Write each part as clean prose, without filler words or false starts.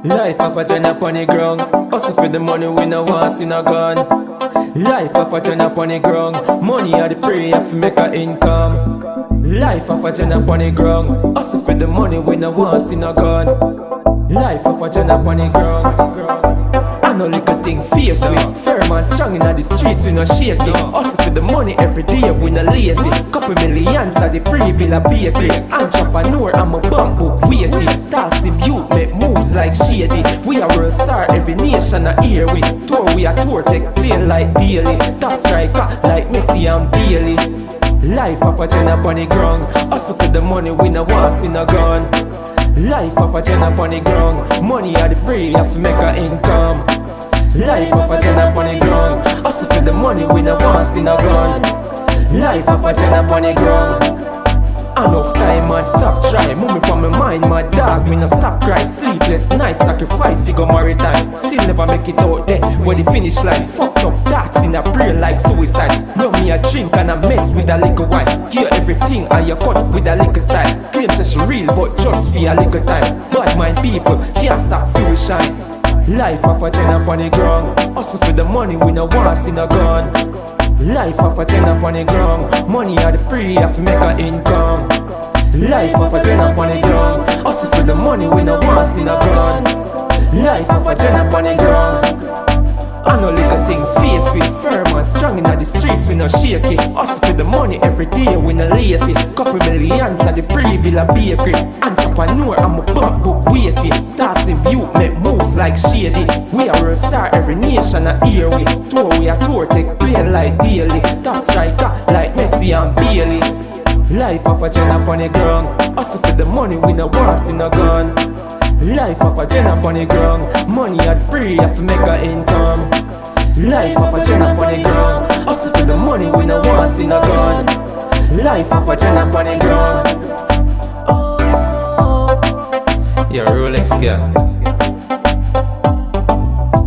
Life of a journey upon the ground. Hustle for the money, we no want see no gun. Life of a journey upon the ground. Money are the prayer for make a income. Life of a journey upon the ground. Hustle for the money, we no want see no gun. Life of a journey upon the ground. I know little thing fierce with firm and strong inna the streets, we no shaky. Hustle for the money every day, we no lazy. Couple millions at the pre-bill a bakery. Entrepreneur, I'm a bank book waiting. Tassim youth make moves like shady. We a world star, every nation a hear we. Tour we a tour, take play like daily. Top striker like Messi and Bailey. Life of a gen up on the ground. Hustle for the money, we no want see no gun. Life of a gen up on the ground. Money are the prayer for make a income. Life of a gen up on the ground. Hustle for the money, we no want see no gun. Life of a gen up on the ground. Enough time man, stop try. Move me on my mind, my dog, me no stop cry. Sleepless night, sacrifice, he go maritime. Still never make it out there, when the finish line. Fucked up thoughts in a prayer like suicide. Know me a drink and a mix with a little wine. Hear everything and you cut with a little style. Claim say she real but just for a little time. Bad mind people, can't stop feel shine. Life of a gen up on the ground. Hustle for the money, we no want see no gun. Life of a gen up on the ground. Money are the prayer for make a income. Life of a gen up on the ground. Hustle for the money, we no want see no gun. Life of a gen up on the ground. I know little thing face with firm and strong inna the streets, we no shaky. Hustle for the money every day, we no lazy. Couple millions at the pre-bill a bakery. Entrepreneur, I'm a bank book waiting. Tassim youth make moves like shady. We a world star, every nation a hear we. Tour we a tour, take play like daily. Top striker like Messi and Bailey. Life of a gen up on the ground. Hustle for the money, we no want see no gun. Life of a gen up on the ground. Money at prayer for make a income. Life of a gen up on the ground. Hustle for the money, we no want see no gun. Life of a gen up on the ground. Yeah, Rolex girl.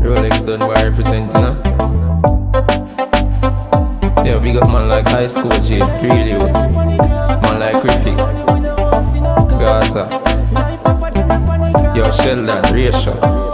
Rolex done what I represent, you know. Yeah, big up man like High School J, really good. Man like Griffy, Gaza. Yo, Sheldon, Ratio.